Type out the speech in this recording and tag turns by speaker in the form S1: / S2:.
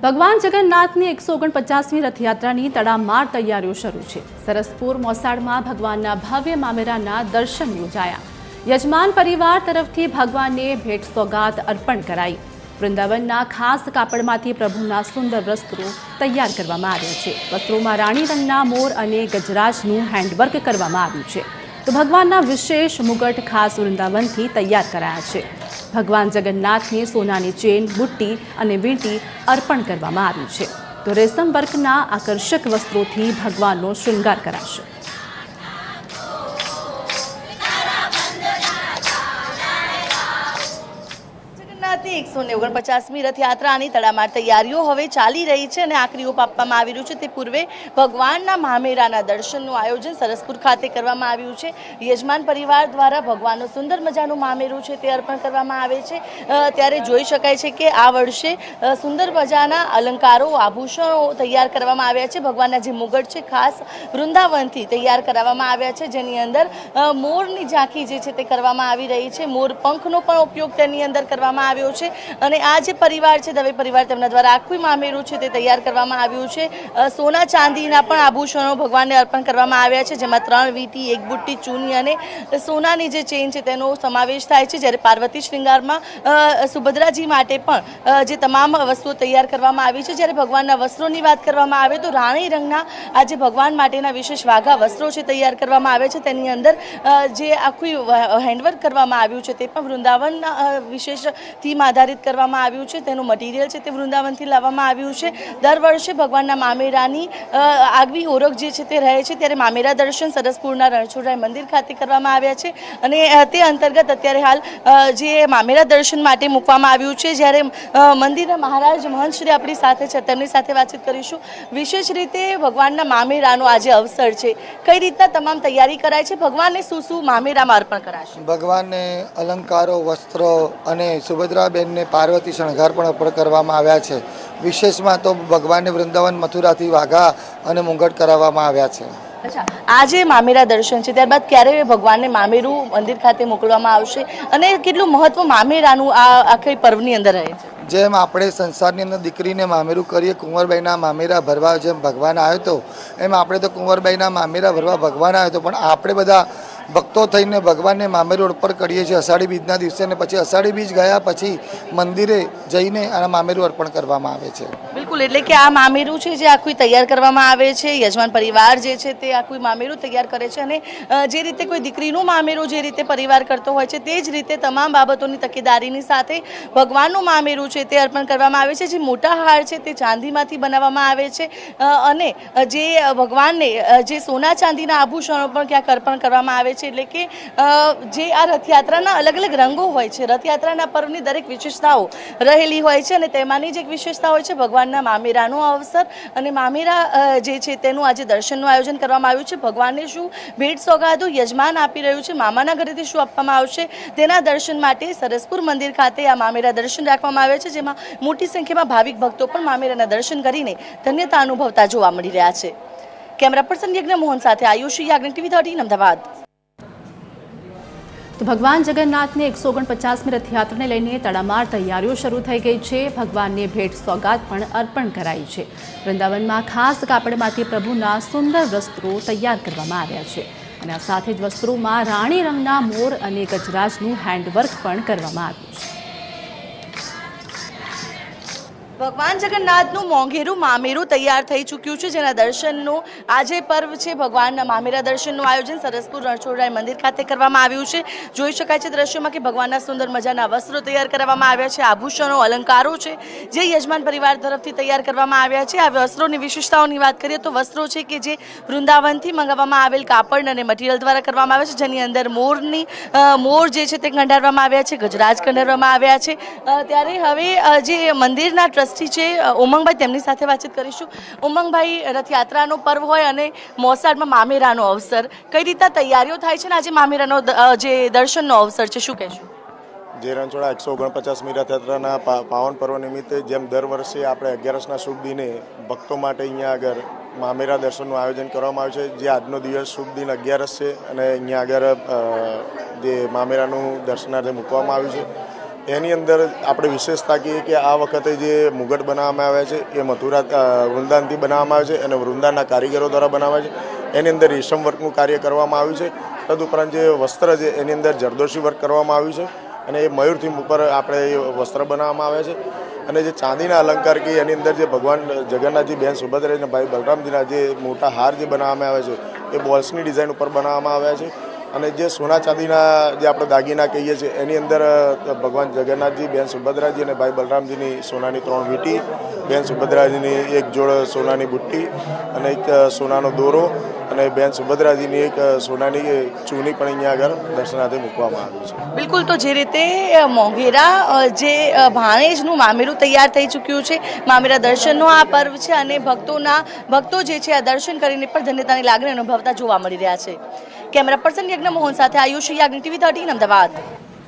S1: ભગવાન જગન્નાથની 149મી રથયાત્રાની તડામાર તૈયારીઓ શરૂ છે। સરસપુર મોસાળમાં ભગવાનના ભવ્ય મામેરાના દર્શન યોજાયા। યજમાન પરિવાર તરફથી ભગવાનને ભેટ સોગાત અર્પણ કરાઈ। વૃંદાવનના ખાસ કાપડમાંથી પ્રભુના સુંદર વસ્ત્રો તૈયાર કરવામાં આવ્યા છે। વસ્ત્રોમાં રાણી રંગના મોર અને ગજરાજનું હેન્ડવર્ક કરવામાં આવ્યું છે। તો ભગવાનના વિશેષ મુગટ ખાસ વૃંદાવનથી તૈયાર કરાયા છે। ભગવાન જગન્નાથને સોનાની ચેન, બુટ્ટી અને વીંટી અર્પણ કરવામાં આવ્યું છે। તો રેશમ વર્કના આકર્ષક વસ્ત્રોથી ભગવાનનો શૃંગાર કરાશે।
S2: જગન્નાથની 149મી રથયાત્રાની તડામાર તૈયારીઓ હવે ચાલી રહી છે અને આખરી ઓપ આપવામાં આવી રહ્યું છે। તે પૂર્વે ભગવાનના મામેરાના દર્શનનું આયોજન સરસપુર ખાતે કરવામાં આવ્યું છે। યજમાન પરિવાર દ્વારા ભગવાનનું સુંદર મજાનું મામેરું છે તે અર્પણ કરવામાં આવે છે। ત્યારે જોઈ શકાય છે કે આ વર્ષે સુંદર મજાના અલંકારો, આભૂષણો તૈયાર કરવામાં આવ્યા છે। ભગવાનના જે મુગટ છે ખાસ વૃંદાવનથી તૈયાર કરવામાં આવ્યા છે, જેની અંદર મોરની ઝાંખી જે છે તે કરવામાં આવી રહી છે। મોર પંખનો પણ ઉપયોગ તેની અંદર કરવામાં આવ્યો છે અને આ જે પરિવાર છે, દવે પરિવાર, તેમના દ્વારા આખું મામેરું છે તે તૈયાર કરવામાં આવ્યું છે। સોના ચાંદીના પણ આભૂષણો ભગવાનને અર્પણ કરવામાં આવ્યા છે, જેમાં 3 વીંટી, 1 બુટ્ટી, ચૂની અને સોનાની જે ચેન છે તેનો સમાવેશ થાય છે। જ્યારે પાર્વતી શ્રૃંગારમાં સુભદ્રાજી માટે પણ જે તમામ વસ્તુઓ તૈયાર કરવામાં આવી છે। જ્યારે ભગવાનના વસ્ત્રોની વાત કરવામાં આવે તો રાણી રંગના આ જે ભગવાન માટેના વિશેષ વાઘા વસ્ત્રો છે તૈયાર કરવામાં આવે છે। તેની અંદર જે આખું હેન્ડવર્ક કરવામાં આવ્યું છે તે પણ વૃંદાવનના વિશેષ થીમ આધારિત કરવામાં આવ્યું છે। તેનું મટીરિયલ છે તે વૃંદાવનથી લાવવામાં આવ્યું છે। દર વર્ષે ભગવાનના મામેરાની આગવી ઓળખ જે છે તે રહે છે, ત્યારે મામેરા દર્શન સરસપુરના રણછોડરાય મંદિર ખાતે કરવામાં આવ્યા છે અને તે અંતર્ગત અત્યારે હાલ જે મામેરા દર્શન માટે મૂકવામાં આવ્યું છે। જ્યારે મંદિરના મહારાજ મહંત શ્રી આપણી સાથે છે, તેમની સાથે વાતચીત કરીશું। વિશેષ રીતે ભગવાનના મામેરાનો આજે અવસર છે, કઈ રીતના તમામ તૈયારી કરાય છે, ભગવાનને શું શું મામેરામાં અર્પણ કરાશે?
S3: ભગવાનને અલંકારો, વસ્ત્રો અને સુભદ્રાબેનને પાર્વતી શણગાર પણ અર્પણ કરવામાં આવ્યા છે। વિશેષમાં તો ભગવાનને વૃંદાવન મથુરાથી વાઘા અને મુંગટ કરાવવામાં આવ્યા છે।
S2: અચ્છા, આજે મામેરા દર્શન છે, ત્યારબાદ ક્યારે ભગવાનને મામેરું મંદિર ખાતે મોકલવામાં આવશે અને કેટલું મહત્વ મામેરાનું આ આખી પર્વની અંદર રહે છે?
S3: જેમ આપણે સંસારની અંદર દીકરીને મામેરું કરીએ, કુંવરબાઈના મામેરા ભરવા જેમ ભગવાન આવ્યો હતો, એમ આપણે તો કુંવરબાઈના મામેરા ભરવા ભગવાન આવ્યો હતો, પણ આપણે બધા ભક્તો થઈને ભગવાનને મામેરું અર્પણ કરીએ છીએ અષાઢી બીજના દિવસે, અને પછી અષાઢી બીજ ગયા પછી મંદિરે જઈને આ મામેરું અર્પણ કરવામાં આવે છે।
S2: બિલકુલ, એટલે કે આ મામેરું છે જે આખું તૈયાર કરવામાં આવે છે, યજમાન પરિવાર જે છે તે આખું મામેરું તૈયાર કરે છે અને જે રીતે કોઈ દીકરીનું મામેરું જે રીતે પરિવાર કરતો હોય છે તે જ રીતે તમામ બાબતોની તકેદારીની સાથે ભગવાનનું મામેરું છે તે અર્પણ કરવામાં આવે છે। જે મોટા હાર છે તે ચાંદીમાંથી બનાવવામાં આવે છે અને જે ભગવાનને જે સોના ચાંદીના આભૂષણો પણ ક્યાંક અર્પણ કરવામાં આવે છે। એટલે કે જે આ રથયાત્રાના અલગ અલગ રંગો હોય છે, રથયાત્રાના પર્વની દરેક વિશેષતાઓ રહેલી હોય છે અને તેમાંની જ એક વિશેષતા હોય છે ભગવાનના મામેરાનો અવસર અને મામેરા જે છે તેનું આજે દર્શનનું આયોજન કરવામાં આવ્યું છે। ભગવાનને શું ભેટ સોગાદો યજમાન આપી રહ્યું છે, મામાના ઘરેથી શું આપવામાં આવશે તેના દર્શન માટે સરસપુર મંદિર ખાતે આ મામેરા દર્શન રાખવામાં આવ્યા છે, જેમાં મોટી સંખ્યામાં ભાવિક ભક્તો પણ મામેરાના દર્શન કરીને ધન્યતા અનુભવતા જોવા મળી રહ્યા છે। કેમેરા પર્સન યજ્ઞ મોહન સાથે આયુષી, યાજ્ઞ TV 13 અમદાવાદ।
S1: તો ભગવાન જગન્નાથની 149મી રથયાત્રાને લઈને તડામાર તૈયારીઓ શરૂ થઈ ગઈ છે। ભગવાનને ભેટ સોગાત પણ અર્પણ કરાઈ છે। વૃંદાવનમાં ખાસ કાપડમાંથી પ્રભુના સુંદર વસ્ત્રો તૈયાર કરવામાં આવ્યા છે અને આ સાથે જ વસ્ત્રોમાં રાણી રંગના મોર અને ગજરાજનું હેન્ડવર્ક પણ કરવામાં આવ્યું છે।
S2: ભગવાન જગન્નાથનું મોંઘેરું મામેરું તૈયાર થઈ ચૂક્યું છે, જેના દર્શનનું આજે પર્વ છે। ભગવાનના મામેરા દર્શનનું આયોજન સરસપુર રણછોડરાય મંદિર ખાતે કરવામાં આવ્યું છે। જોઈ શકાય છે દ્રશ્યોમાં કે ભગવાનના સુંદર મજાના વસ્ત્રો તૈયાર કરવામાં આવ્યા છે, આભૂષણો, અલંકારો છે જે યજમાન પરિવાર તરફથી તૈયાર કરવામાં આવ્યા છે। આ વસ્ત્રોની વિશેષતાઓની વાત કરીએ તો વસ્ત્રો છે કે જે વૃંદાવનથી મંગાવવામાં આવેલ કાપડ અને મટીરિયલ દ્વારા કરવામાં આવે છે, જેની અંદર મોર જે છે તે કંડારવામાં આવ્યા છે, ગજરાજ કંડારવામાં આવ્યા છે। ત્યારે હવે જે મંદિરના ટ્રસ્ટી છે ઉમંગભાઈ, તેમની સાથે વાતચીત કરીશું। ઉમંગભાઈ, રથયાત્રાનો પર્વ હોય અને મોસાળમાં મામેરાનો અવસર, કઈ રીતના તૈયારીઓ થાય છે ને આજે મામેરાનો જે દર્શનનો અવસર છે, શું કહેશું?
S4: જે રણછોડા 149મી રથયાત્રાના પાવન પર્વ નિમિત્તે જેમ દર વર્ષે આપણે 11ના શુભ દિને ભક્તો માટે અહીંયા આગળ મામેરા દર્શનનું આયોજન કરવામાં આવ્યું છે। જે આજનો દિવસ શુભ દિન 11 છે અને અહીંયા આગળ જે મામેરાનું દર્શનાર્થે મૂકવામાં આવ્યું છે। એની અંદર આપણે વિશેષતા કહીએ કે આ વખતે જે મુગટ બનાવવામાં આવ્યા છે એ મથુરા વૃંદાવનથી બનાવવામાં આવે છે અને વૃંદાવનના કારીગરો દ્વારા બનાવવામાં આવે છે. એની અંદર રેશમ વર્કનું કાર્ય કરવામાં આવ્યું છે. તદુપરાંત જે વસ્ત્ર છે એની અંદર જરદોશી વર્ક કરવામાં આવ્યું છે અને એ મયુર થીમ ઉપર આપણે એ વસ્ત્ર બનાવવામાં આવ્યા છે. અને જે ચાંદીના અલંકાર કે એની અંદર જે ભગવાન જગન્નાથજી, બેન સુભદ્રા અને ભાઈ બલરામજીના જે મોટા હાર જે બનાવવામાં આવ્યા છે એ બોલ્સની ડિઝાઇન ઉપર બનાવવામાં આવ્યા છે. અને જે સોના ચાંદીના જે આપણે દાગીના કહીએ છીએ એની અંદર ભગવાન જગન્નાથજી, બેન સુભદ્રાજી અને ભાઈ બલરામજીની સોનાની 3 વીંટી, બેન સુભદ્રાજીની એક જોડ સોનાની બુટ્ટી અને એક સોનાનો દોરો અને બેન સુભદ્રાજીની એક સોનાની ચૂની પણ અહીંયા આગળ દર્શનાર્થે મૂકવામાં આવી છે.
S2: બિલકુલ, તો જે રીતે મોંઘેરા જે ભાણેજનું મામેરું તૈયાર થઈ ચૂક્યું છે, મામેરા દર્શનનો આ પર્વ છે અને ભક્તો જે છે આ દર્શન કરીને પણ ધન્યતાની લાગણી અનુભવતા જોવા મળી રહ્યા છે. કેમેરા પર્સન યજ્ઞ મોહન સાથે આયુષી યાજ્ઞ, TV 13 અમદાવાદ.